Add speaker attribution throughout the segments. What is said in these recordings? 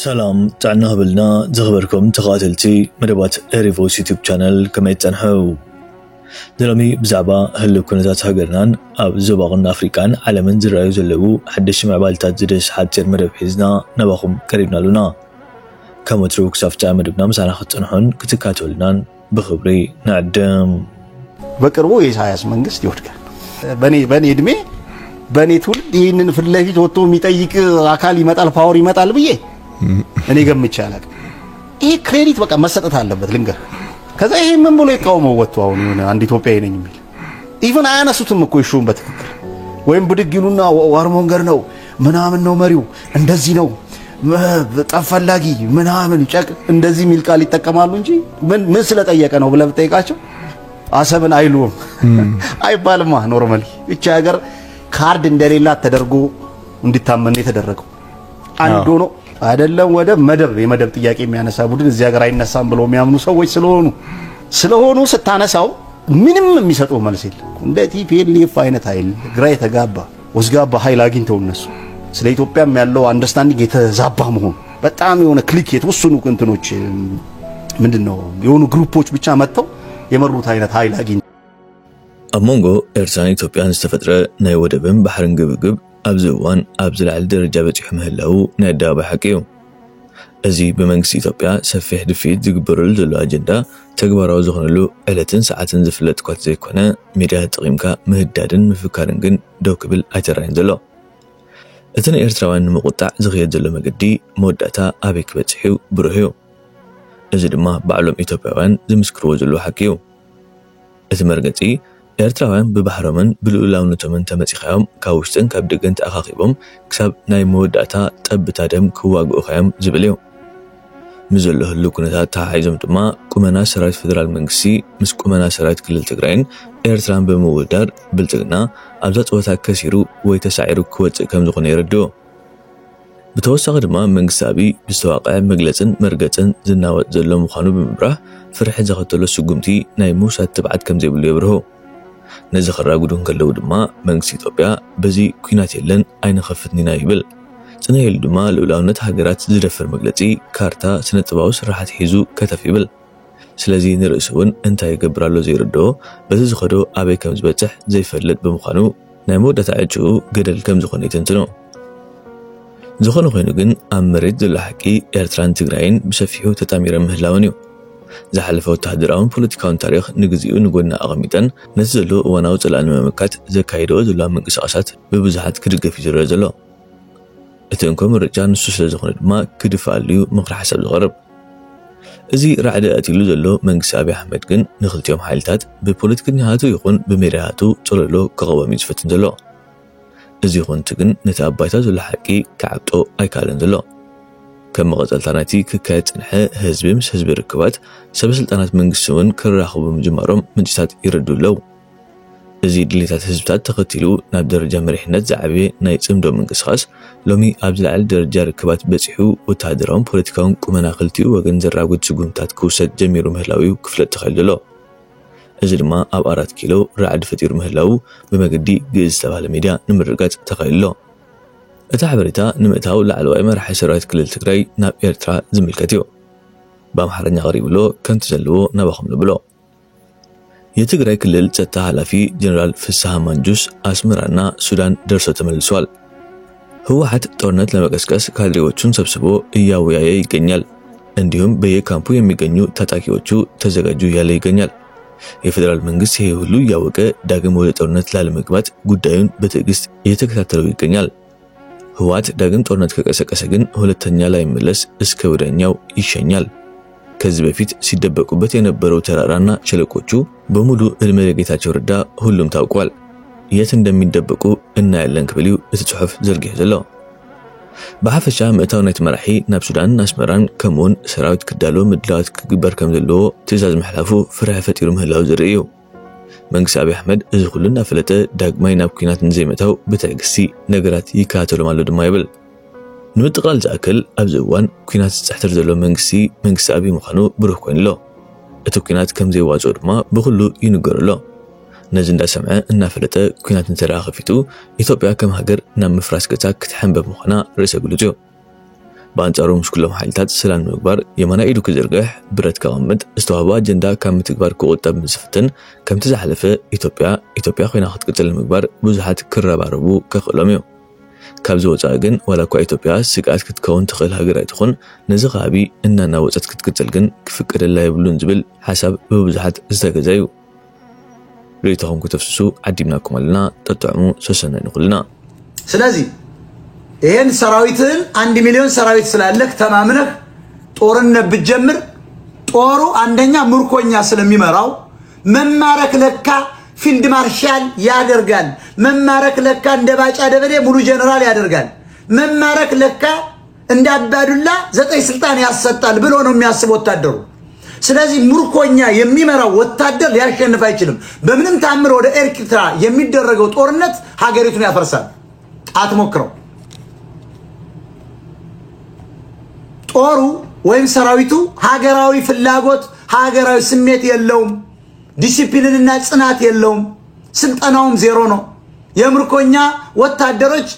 Speaker 1: سلام تعنا هبلنا زغبركم تقاتلتي مدبات ريفوس يوتيوب channel كما يتنحو دلمي بزعبا هلو كنتات هاجرنان أب زباغن أفريكان على منزل رأيو زلو حدش معبالتات زدش حاتير مدب حيزنا نباخم قريبنا لنا كما تروك سافتا مدبنا مسانا خطنحون كتكاتو لنان بخبري نعدم
Speaker 2: بكربو إساياس منغست يوركا بني دمي بني تولد ይህንን ፍለፊት ወጥቶ የሚጠይቅ አካል ይመጣል ፓወር ይመጣል ብዬ እኔ ገምቻለሁ ይሄ ክሬዲት በቃ መሰጠት አለበት ልንገር ከዛ ይሄ ምን ብሎ ይቃወመው ወጥቶ አሁን አንድ ኢትዮጵያዊ ነኝ የሚል ኢቭን አያነሱትም እኮ ይሹም በትክክል ወይም ብድግሉና ዋርሞንገር ነው ምናምን ነው መሪው እንደዚህ ነው ጠፈላጊ ምናምን ጨቅ እንደዚህ ሚል ቃል ይተከማሉ እንጂ ምን ስለጠየቀ ነው ብለ ብጠይቃቸው አሰብን አይሉም አይባልማ ኖርማሊ እቺ ሀገር ካርድ እንደሌላ ተደርጎ እንድታመን የተደረገው አንዱ ነው አይደለም ወደ መደብ የመደብ ጥያቄ የሚያነሳ ቡድን እዚህ ሀገር አይነሳም ብለው የሚያምኑ ሰዎች ስለሆኑ ስታነሳው ምንም የሚሰጠው መልስ የለም እንደ ቲፒኤልኤፍ አይነት ኃይል ግራ የተጋባ ወስጋባ ኃይል አግኝተው እነሱ ስለ ኢትዮጵያም ያለው አንደርስታንዲንግ የተዛባ መሆን በጣም የሆነ ክሊክ የተወሰኑ እንትኖች ምንድነው የሆኑ ግሩፖች ብቻ መጥተው የመሩት አይነት ኃይል አግኝተው
Speaker 1: أمونغو إرسان إثيوبيان استفترة ناي ودبن بحرن قبقب أبزوان أبزل على الدرجة بتحم هلاو نايدا بحكيو أزي بمنكس إثيوبيا سفيح دفيد زقبرل دلو أجندا تقبراو زغنلو علتن ساعتن زفلت كوات زي كونا ميريها تقيمكا مهدادن مفكارنجن دوكبل أجرين دلو أتن إرتراوان مقطع زغياد دلو مقدي موداتا أبيك بتحيو بروهيو أزي دما بعلوم إثيوبيوان زمسكرو دلو حكيو أتمرقتي ኤርትራውያን በባህረመን ብሉላውነቶምን ተመጽኻዮም ካውሽተን ካብ ደገንት አኻኺቦም ክሳብ ናይ መወዳእታ ጠብታ ደም ክዋግኡ ኸዮም ዝብልዩ ምዘሎ ህሉ ኩነታት ተሓሒዞም ድማ ቁመና ሰራዊት ፌደራል መንግስቲ ምስ ቁመና ሰራዊት ክልል ትግራይን ኤርትራን በመወዳር ብልጽግና ኣብዛ ጸወታ ከሲሩ ወይ ተሳዒሩ ክወጽእ ከም ዝኾነ ይርድኡ ብተወሳኺ ድማ መንግስቲ አብይ ብዝተዋቅዐ መግለጽን መርገጽን ዝናወጥ ዘሎ ምዃኑ ብምብራህ ፍርሒ ዘኸተሎ ስጉምቲ ናይ ምውሳድ ትብዓት ከም ዘይብሉ የብርሁ ነዚ ኸራጉዱን ከለው ድማ መንግስቲ ኢትዮጵያ በዚ ኩናት የለን አይነ ኸፍትኒና ይብል ጽናይል ድማ ልኡላውነት ሃገራት ዝደፈር መግለጺ ካርታ ስነጥባው ስራሓት ሒዙ ከተፍ ይብል ስለዚ ንርእስውን እንታይ ይገብራሎ ዘይርዶ በዚ ዝኸዶ አበይ ከም ዝበጽሕ ዘይፈልጥ ብምዃኑ ናይ መወዳእታ ዕጩ ገደል ከም ዝኾነ ይትንትኖ ዝኾነ ኮይኑ ግን ኣብ መሬት ዘሎ ሓቂ ኤርትራን ትግራይን ብሰፊሑ ተጣሚረን ምህላውን እዩ زحلف وتهدراون بوليتيكاون تاريخ نجزيو نقولنا أغميتن نزلو وناو تلان مملكات زكايدو زلا من قصاصات ببزحات كدقة في زرزلو اتنكم الرجال نسوس لزخون ما كدفع ليو مقر حسب الغرب ازي رعد اتلو زلو من قصابي أحمد كن نخلت يوم حالتات ببوليتيك نهاتو يخون بميرهاتو تولو كغوامي زفتن زلو ازي يخون تكن نتابايتا زلا حكي كعبتو ايكالن زلو كما غزلتاناتي ككايت انحاء هزبي مش هزبي ركبات سبسلطانات منقسون كراخو بمجمارهم منجسات يردو لو ازي دليتات هزبتات تغتلو ناب درجة مريحنات زعبي نايت امدو منقسخاس لومي ابزل على درجة ركبات بسيحو وتهدرهم بوليتيكاون كومانا خلتيو وغنزر راقود سقومتات كوسات جميرو مهلاويو كفلت تخيلو لو ازي لما اب 4 كيلو رعد فتير مهلاو بمقدي قيز تبال ميديا نمرقات تخيلو اتحبرتا نمتاو لعلواي مرحي سرايت كلل تግራይ ናብ ኤርትራ ዝምልከትዩ በአማርኛ ቀሪብሎ ከንት ዘልዎ ናባኹም ብሎ የትግራይ ክልል ጸጥታ ኃላፊ ጀነራል ፍስሐ ማንጁስ አስመራና ሱዳን ደርሶ ተመልሷል ህወሓት ጦርነት ለመቀስቀስ ካድሬዎቹን ሰብስቦ እያወያየ ይገኛል እንዲሁም በየካምፑ የሚገኙ ታጣቂዎቹ ተዘጋጁ ያለ ይገኛል የፌደራል መንግስት ይሄ ሁሉ ያወቀ ዳግም ወደ ጦርነት ላለመግባት ጉዳዩን በትዕግስት እየተከታተለው ይገኛል ህወሓት ዳግም ጦርነት ከቀሰቀሰ ግን ሁለተኛ ላይ መለስ እስከ ወደኛው ይሸኛል ከዚህ በፊት ሲደበቁበት የነበረው ተራራና ሸለቆቹ በሙሉ እድሜ ለጌታቸው ረዳ ሁሉም ታውቋል የት እንደሚደበቁ እና ያለን ክብሊው እትጽሑፍ ዘርግህ ዘሎ በሐፈሻ መታው ናይት መራሒ ናብ ሱዳን አስመራን ከመውን ሰራዊት ክዳሎ ምድላዋት ክግበር ከም ዘሎ ትዕዛዝ መሕላፉ ፍርሕ ፈጢሩ ምህላው ዘርእዩ መንግስቲ አብይ አሕመድ እዚ ሁሉና ፍለጠ ዳግማይ ናብ ኩናት ንዘይመታው በትዕግስቲ ነገራት ይካተሉ ማለት ድማ ይብል ንምጥቃል ዝኣክል ኣብዚ እዋን ኩናት ዝፅሕተር ዘሎ መንግስቲ አብይ ምዃኑ ብሩህ ኮይኑሎ እቲ ኩናት ከም ዘይዋፅኦ ድማ ብኩሉ ይንገረሎ ነዚ እንዳሰምዐ እናፈለጠ ኩናት እንተራኸፊቱ ኢትዮጵያ ከም ሃገር ናብ ምፍራስ ገጻ ክትሕንበብ ምዃና ርእሰ ግልጽ እዩ በአንጻሩ ሙሽኩሎም ኃይልታት ሰላም ምግባር የማና ኢዱ ክዝርግሕ ብረት ከቀምጥ استوابا አጀንዳ ከም ትግባር ከወጣብ ምስፍትን ከም ተዛሕለፈ ኢትዮጵያ ኮይና ክትቅጽል ምግባር ብዙሓት ክረባረቡ ከኽሎም እዩ ካብዚ ወጻኢ ግን ወላኳ ኢትዮጵያ ስቃት ክትከውን ትኽእል ሃገር ኣይትኹን ነዚ ኻቢ እናና ወጻት ክትቅጽል ግን ክፍቅደላ ይብሉን ዝብል ሓሳብ በብዙሓት ዝተገዛዩ ሪቶኹም ከተፍስሱ ዓዲምናኩም አለና ተጥዕሙ ሰሰነ ንኹልና
Speaker 3: ስለዚህ ይሄን ሰራዊትን 1 ሚሊዮን ሰራዊት ስላለክ ተማምነህ ጦርነት ብትጀምር ጦሩ አንደኛ ምርኮኛ ስለሚመራው መማረክ ለካ ፊልድ ማርሻል ያደርጋል መማረክ ለካ እንደ ባጫ ደበሌ ሙሉ ጀነራል ያደርጋል መማረክ ለካ እንደ አባዱላ 9 ስልጣን ያሰጣል ብሎ ነው የሚያስብ ወታደሩ ስለዚህ ምርኮኛ የሚመራው ወታደር ሊያሸንፍ አይችልም በምንም ታምር ወደ ኤርትራ የሚደረገው ጦርነት ሀገሪቱን ያፈርሳል አትሞክረው ጦሩ ወይም ሰራዊቱ ሀገራዊ ፍላጎት ሀገራዊ ስሜት የለውም ዲሲፕሊንና ጽናት የለውም ስልጣናውም ዜሮ ነው የምርኮኛ ወታደሮች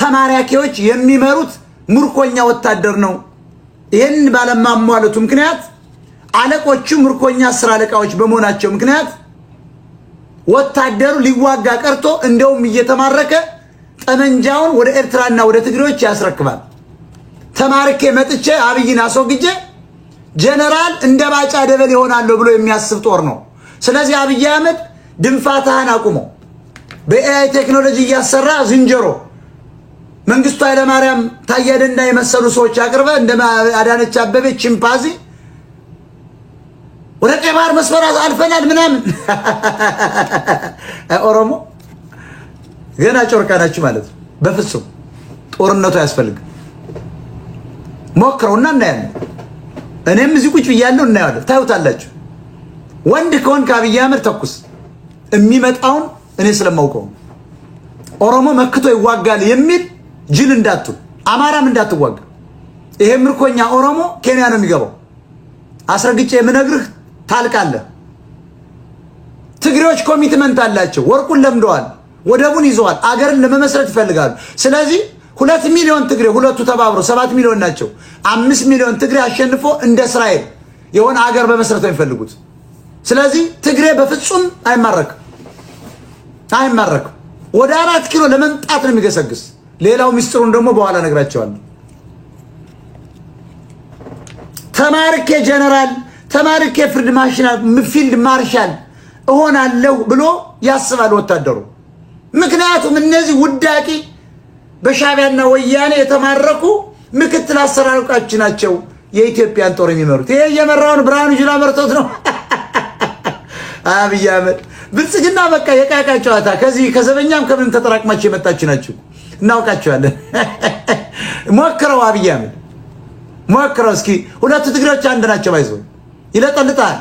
Speaker 3: ተማሪያኪዎች የሚመሩት ምርኮኛ ወታደር ነው ይሄን ባለማሟለቱ ምክንያት አለቆቹ ምርኮኛ ስራ አለቃዎች በመሆናቸው ምክንያት ወታደሩ ሊዋጋ ቀርቶ እንደውም እየተማረከ ጠመንጃውን ወደ ኤርትራና ወደ ትግሬዎች ያስረክባል ተማርኬ መጥቼ አብይን አስወግጄ ጀነራል እንደ ባጫ ደበል ይሆናል ብሎ የሚያስብ ጦር ነው ስለዚህ አብይ አህመድ ድንፋታህን አቁሞ በኤአይ ቴክኖሎጂ ያሰራ ዝንጀሮ መንግስቱ ኃይለ ማርያም ታያደንዳ የመሰሉ ሰዎች አቅርበ እንደ አዳነች አበበ ቺምፓዚ ወደ ቀባር መስፈራ አልፈናል ምናምን ኦሮሞ ገና ጮርካናችሁ ማለት ነው በፍጹም ጦርነቱ ያስፈልግ ሞክረውና እናያለን እኔም እዚህ ቁጭ ብያለሁ እናያለን ታዩታላችሁ ወንድ ከሆን ከአብይ አህመድ ተኩስ የሚመጣውን እኔ ስለማውቀው ኦሮሞ መክቶ ይዋጋል የሚል ጅል እንዳቱ አማራም እንዳትዋጋ ይሄ ምርኮኛ ኦሮሞ ኬንያ ነው የሚገባው አስረግጬ የምነግርህ ታልቃለ ትግሬዎች ኮሚትመንት አላቸው ወርቁን ለምደዋል ወደቡን ይዘዋል አገርን ለመመስረት ይፈልጋሉ ስለዚህ 2 ሚሊዮን ትግሬ ሁለቱ ተባብረው 7 ሚሊዮን ናቸው 5 ሚሊዮን ትግሬ አሸንፎ እንደ እስራኤል የሆነ አገር በመስረት ነው የሚፈልጉት ስለዚህ ትግሬ በፍጹም አይማረክ ወደ 4 ኪሎ ለመምጣት ነው የሚገሰግስ ሌላው ሚስጥሩን ደግሞ በኋላ ነግራቸዋለሁ ተማርኬ ጀነራል ተማርኬ ፊልድ ማርሻል እሆናለሁ ብሎ ያስባል ወታደሩ ምክንያቱም እነዚህ ውዳቂ በሻቢያና ወያኔ የተማረኩ ምክትል አሰራሮች ናቸው የኢትዮጵያን ጦር የሚመሩት ይሄ የመራውን ብርሃኑ ጁላ መርቶት ነው አብይ አህመድ ብልጽግና በቃ የቃቃ ጨዋታ ከዚህ ከዘበኛም ከምን ተጠራቅማችሁ የመጣችሁ ናችሁ እናውቃችኋለን ሞክረው አብይ አህመድ ሞክረው እስኪ ሁለቱ ትግሬዎች አንድ ናቸው ባይዘው ይለጠልጣል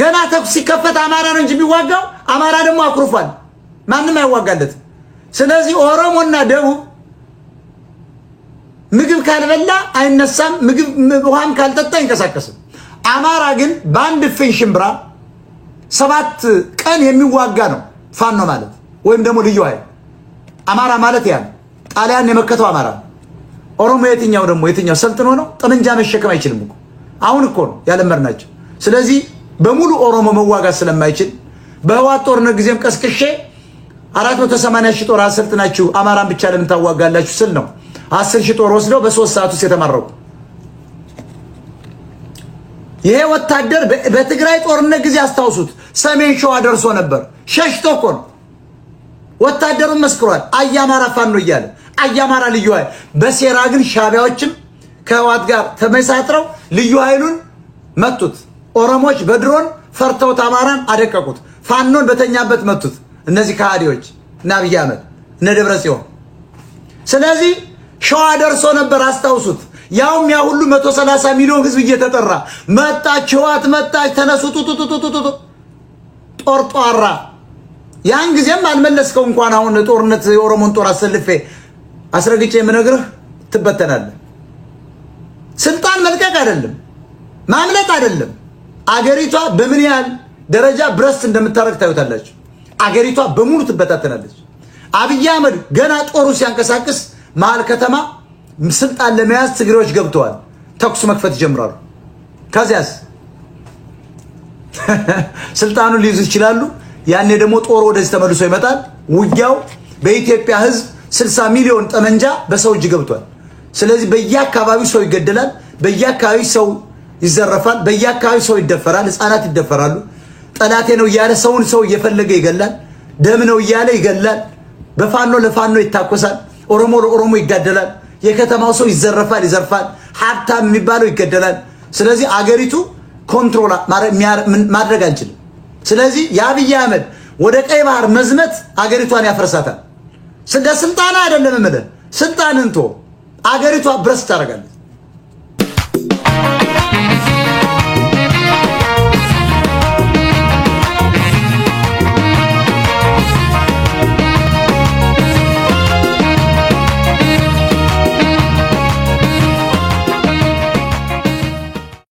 Speaker 3: ገና ተኩስ ሲከፈት አማራ ነው እንጂ የሚዋጋው አማራ ደግሞ አኩርፏል ማንንም አይዋጋለት ስለዚህ ኦሮሞና ደቡብ ምግብ ካልበላ አይነሳም ምግብ ውሃም ካልጠጣ አይንቀሳቀስም አማራ ግን ባንድ ፍንሽምብራ 7 ቀን የሚዋጋ ነው ፋኖ ማለት ወይም ደግሞ ልዩ ኃይል አማራ ማለት ያ ጣሊያን የመከተው አማራ ኦሮሞ የትኛው ሰልጥኖ ነው ጠመንጃ መሸከም አይችልም እኮ አሁን እኮ ነው ያለመርናቸው ስለዚህ በሙሉ ኦሮሞ መዋጋት ስለማይችል በህዋት ጦርነት ጊዜም ቀስቅሼ 480 ሺህ ጦር አሰልጥናችሁ አማራን ብቻ ለምን ታዋጋላችሁ ስል ነው 10 ሺህ ጦር ወስደው በ3 ሰዓት ውስጥ የተማረኩ ይሄ ወታደር በትግራይ ጦርነት ጊዜ አስተዋውሱት ሰሜን ሸዋ ደርሶ ነበር ሸሽቶ እኮ ነው ወታደሩን መስክሯል አያማራ ፋኖ ይያለ አያማራ ልዩ ኃይል በሴራ ግን ሻቢያዎችም ከህዋት ጋር ተመሳጥረው ልዩ ኃይሉን መቱት ኦሮሞች በድሮን ፈርተው አማራን አደቀቁት ፋኖን በተኛበት መቱት እነዚህ ካዲዎች እና አብይ አህመድ እነ ደብረጽዮን ስለዚህ ሸዋ ደርሶ ነበር አስተዋውሱት ያውም ያ ሁሉ 130 ሚሊዮን ህዝብ እየተጠራ መጣች ህዋት መጣች ተነሱ ጦርጧራ ያን ጊዜም አልመለስከው እንኳን አሁን ጦርነት የኦሮሞን ጦር አሰልፌ አስረግጬ የምነግርህ ትበተናለህ ስልጣን መልቀቅ አይደለም ማምለጥ አይደለም አገሪቷ በምን ያህል ደረጃ ብረስ እንደምታረግ ታዩታላችሁ አገሪቷ በሙሉ ትበታተናለች አብይ አህመድ ገና ጦሩ ሲያንቀሳቅስ ማል ከተማ ስልጣን ለመያዝ ትግሬዎች ገብተዋል። ተኩስ መክፈት ይጀምራሉ። ከዚያስ ስልጣኑን ሊይዙ ይችላሉ። ያኔ ደግሞ ጦር ወደዚህ ተመልሶ ይመጣል። ውጊያው በኢትዮጵያ ህዝብ 60 ሚሊዮን ጠመንጃ በሰው እጅ ገብቷል። ስለዚህ በየአካባቢው ሰው ይገደላል፣ በየአካባቢው ሰው ይዘረፋል፣ በየአካባቢው ሰው ይደፈራል፣ ህፃናት ይደፈራሉ። ጠላቴ ነው እያለ ሰውን ሰው እየፈለገ ይገላል። ደም ነው እያለ ይገላል። በፋኖ ለፋኖ ይታኮሳል። ኦሮሞ ለኦሮሞ ይጋደላል። የከተማው ሰው ይዘረፋል፣ ይዘርፋል። ሀብታም የሚባለው ይገደላል። ስለዚህ አገሪቱ ኮንትሮል ማድረግ አንችልም። ስለዚህ የአብይ አህመድ ወደ ቀይ ባህር መዝመት አገሪቷን ያፈርሳታል። ስልጣን አይደለም ማለት ስልጣን እንቶ አገሪቷ ብረስ ታደርጋለች።